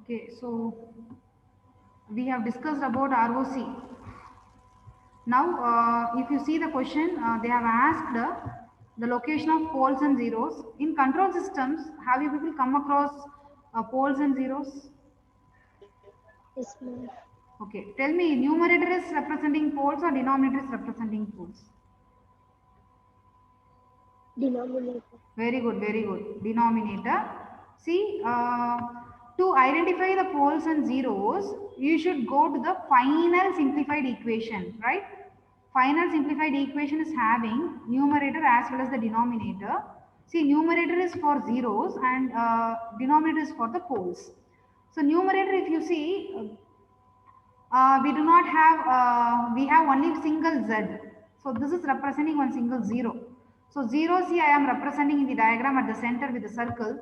Okay, so we have discussed about ROC. Now, if you see the question, they have asked the location of poles and zeros. In control systems, have you people come across poles and zeros? Yes, ma'am. Okay, tell me, numerator is representing poles or denominator is representing poles? Denominator. Very good, very good. Denominator. See, to identify the poles and zeros, you should go to the final simplified equation, right? Final simplified equation is having numerator as well as the denominator. See, numerator is for zeros and denominator is for the poles. So, numerator, if you see, we do not have, we have only single z. So this is representing one single zero. So zero, see, I am representing in the diagram at the center with the circle.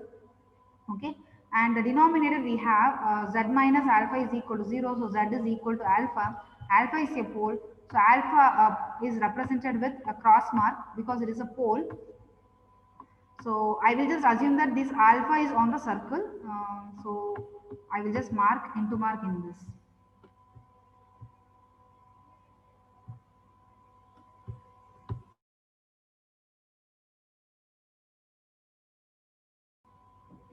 Okay. And the denominator we have z minus alpha is equal to 0. So z is equal to alpha. Alpha is a pole. So alpha is represented with a cross mark because it is a pole. So I will just assume that this alpha is on the circle. So I will just mark into mark in this.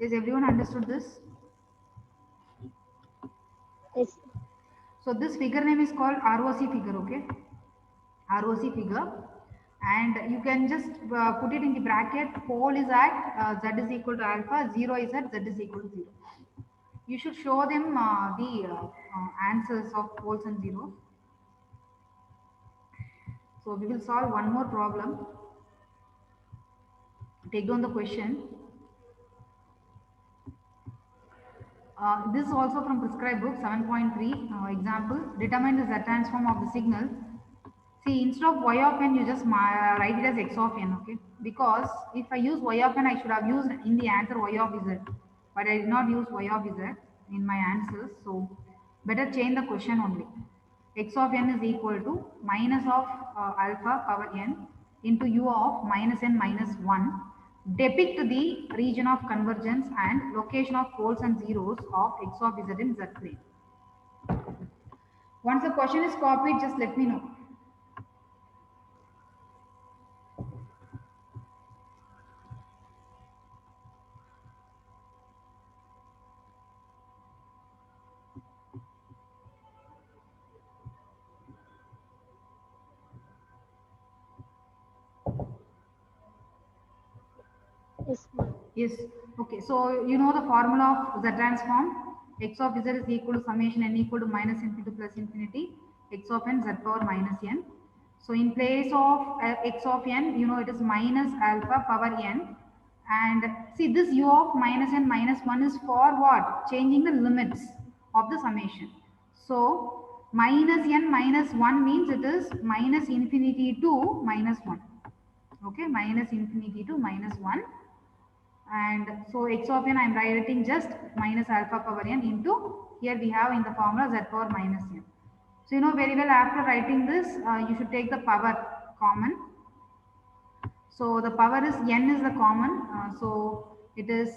Is everyone understood this? Yes. So this figure name is called ROC figure, okay? ROC figure. And you can just put it in the bracket. Pole is at z is equal to alpha, 0 is at z is equal to 0. You should show them the answers of poles and zeros. So we will solve one more problem. Take down the question. This is also from prescribed book 7.3 example. Determine the Z transform of the signal. See, instead of y of n, you just write it as x of n, okay? Because if I use y of n, I should have used in the answer y of z. But I did not use y of z in my answers. So, better change the question only. X of n is equal to minus of alpha power n into u of minus n minus 1. Depict the region of convergence and location of poles and zeros of x of z in z plane. Once the question is copied, just let me know. Yes, ma'am. Yes. Okay. So you know the formula of Z transform. X of Z is equal to summation n equal to minus infinity plus infinity. X of n z power minus n. So in place of x of n, you know it is minus alpha power n. And see this u of minus n minus 1 is for what? Changing the limits of the summation. So minus n minus 1 means it is minus infinity to minus 1. Okay. Minus infinity to minus 1. And so x of n I am writing just minus alpha power n into, here we have in the formula z power minus n. So you know very well, after writing this you should take the power common. So the power is n is the common, so it is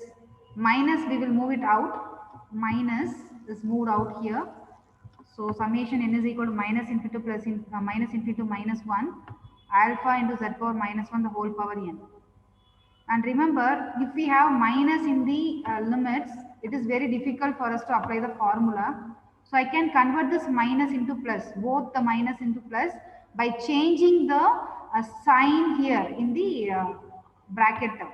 minus, we will move it out, minus is moved out here. So summation n is equal to minus infinity plus minus infinity minus 1 alpha into z power minus 1 the whole power n. And remember, if we have minus in the limits, it is very difficult for us to apply the formula. So I can convert this minus into plus, both the minus into plus, by changing the sign here in the bracket term.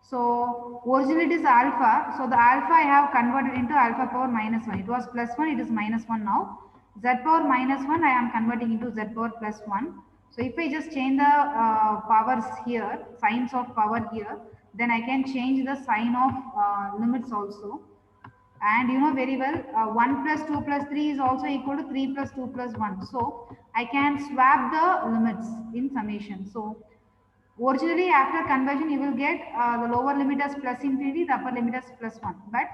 So originally it is alpha. So the alpha I have converted into alpha power minus 1. It was plus 1, it is minus 1 now. Z power minus 1 I am converting into z power plus 1. So if I just change the powers here, signs of power here, then I can change the sign of limits also. And you know very well, 1 plus 2 plus 3 is also equal to 3 plus 2 plus 1. So I can swap the limits in summation. So originally, after conversion, you will get the lower limit as plus infinity, the upper limit as plus 1. But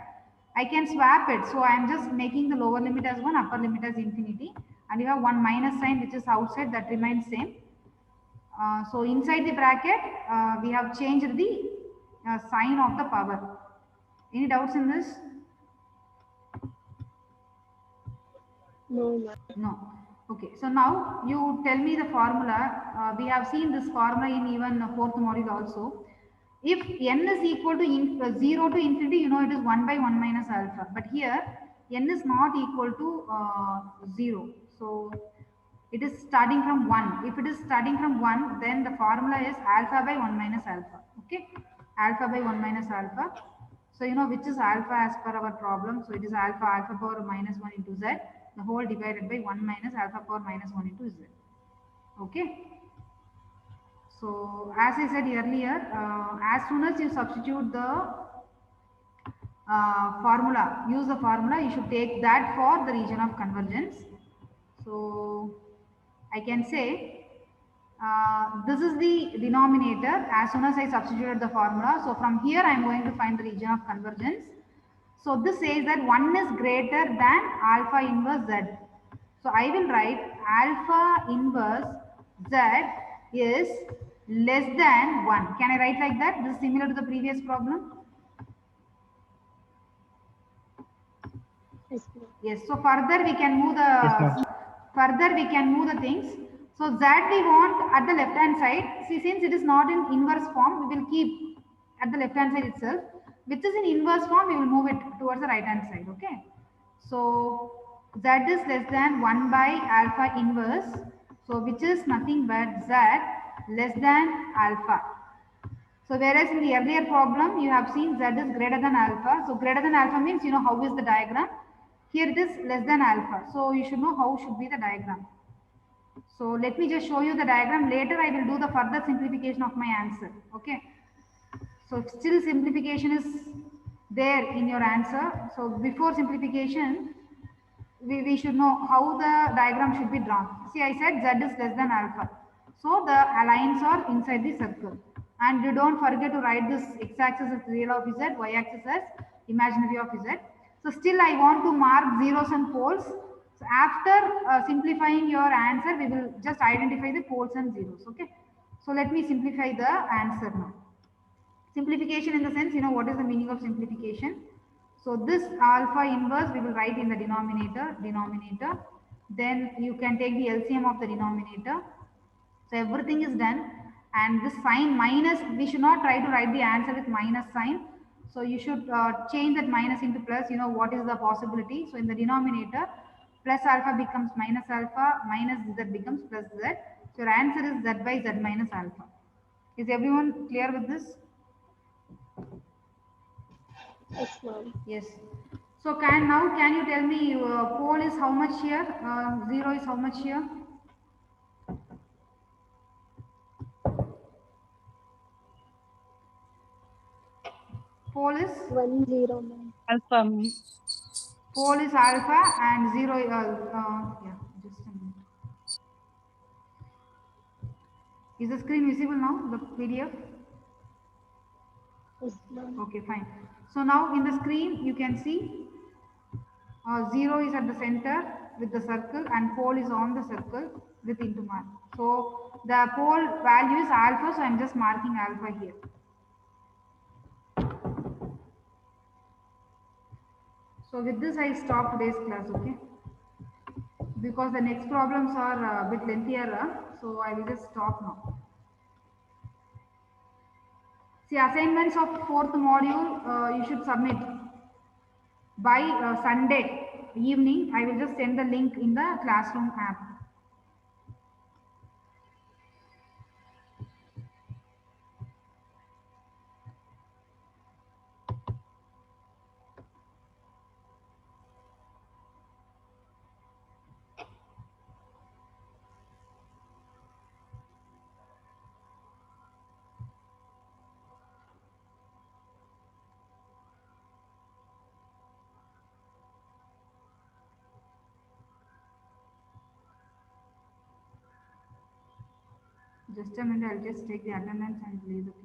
I can swap it. So I am just making the lower limit as 1, upper limit as infinity. And you have one minus sign which is outside, that remains same. So inside the bracket, we have changed the sign of the power. Any doubts in this? No, ma'am. No. Okay. So now you tell me the formula. We have seen this formula in even fourth module also. If n is equal to 0 to infinity, you know it is 1 by 1 minus alpha. But here n is not equal to 0. So it is starting from 1. If it is starting from 1, then the formula is alpha by 1 minus alpha. Okay. Alpha by 1 minus alpha. So you know which is alpha as per our problem. So it is alpha power minus 1 into z, the whole divided by 1 minus alpha power minus 1 into z. Okay. So as I said earlier, as soon as you substitute the formula, use the formula, you should take that for the region of convergence. So I can say this is the denominator as soon as I substituted the formula. So from here I am going to find the region of convergence. So this says that 1 is greater than alpha inverse z. So I will write alpha inverse z is less than 1. Can I write like that? This is similar to the previous problem. Yes, ma'am. Yes. So further we can move Yes, ma'am. the things. So z we want at the left hand side. See, since it is not in inverse form, we will keep at the left hand side itself. Which is in inverse form, we will move it towards the right hand side. Okay. So z is less than 1 by alpha inverse. So which is nothing but z less than alpha. So whereas in the earlier problem, you have seen z is greater than alpha. So greater than alpha means you know how is the diagram. Here it is less than alpha. So you should know how should be the diagram. So let me just show you the diagram. Later I will do the further simplification of my answer. Okay. So still simplification is there in your answer. So before simplification, we should know how the diagram should be drawn. See, I said z is less than alpha. So the lines are inside the circle. And you don't forget to write this x-axis as real of z, y-axis as imaginary of z. So still I want to mark zeros and poles. So after simplifying your answer, we will just identify the poles and zeros. Okay. So let me simplify the answer now. Simplification in the sense, you know, what is the meaning of simplification? So this alpha inverse we will write in the denominator. Then you can take the LCM of the denominator. So everything is done. And this sign minus, we should not try to write the answer with minus sign. So you should change that minus into plus, you know, what is the possibility. So in the denominator, plus alpha becomes minus z becomes plus z. So your answer is z by z minus alpha. Is everyone clear with this? Yes, ma'am. Yes. So can you tell me pole is how much here? 0 is how much here? Pole is 10, ma'am. Alpha. pole is alpha and 0 yeah, just a minute. Is the screen visible now, the PDF? Yes, ma'am. Okay, fine. So now in the screen you can see 0 is at the center with the circle and pole is on the circle with into mark. So the pole value is alpha, so I'm just marking alpha here. So with this I stop today's class, okay? Because the next problems are a bit lengthier, so I will just stop now. See, assignments of fourth module you should submit by Sunday evening. I will just send the link in the classroom app. Just a minute, I'll just take the attendance and leave the class.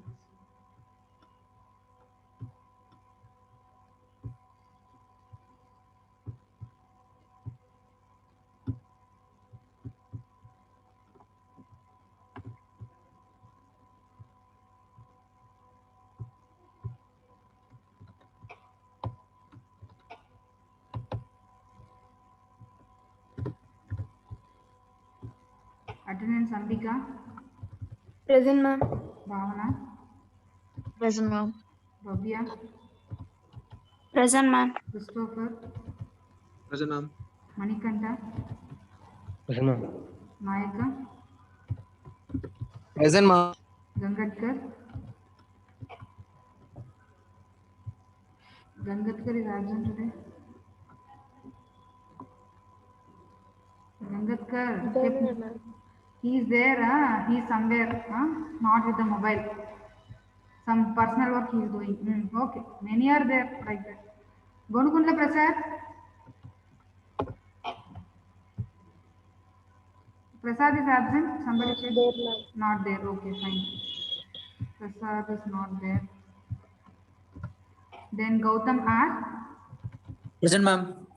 Attendance Ambika, Present, ma'am. Bhavana, Present, ma'am. Bhavya, Present, ma'am. Christopher, Present, ma'am. Manikanta, Present, ma'am. Nayaka, Present, ma'am. Gangadkar. Gangadkar is absent today. Gangadkar, There, ma'am. he is there, he is somewhere, not with the mobile. Some personal work he is doing. Okay, many are there like that. Gonukundla Prasad. Prasad is absent. Somebody check. There, ma'am. Not there. Okay, fine. Prasad is not there. Then Gautam R. Present, ma'am.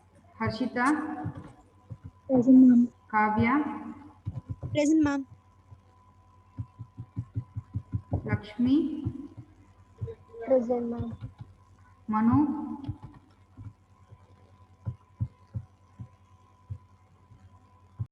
Harshita. Present, ma'am. Kavya. Present, ma'am. Lakshmi. Present, ma'am. Manu.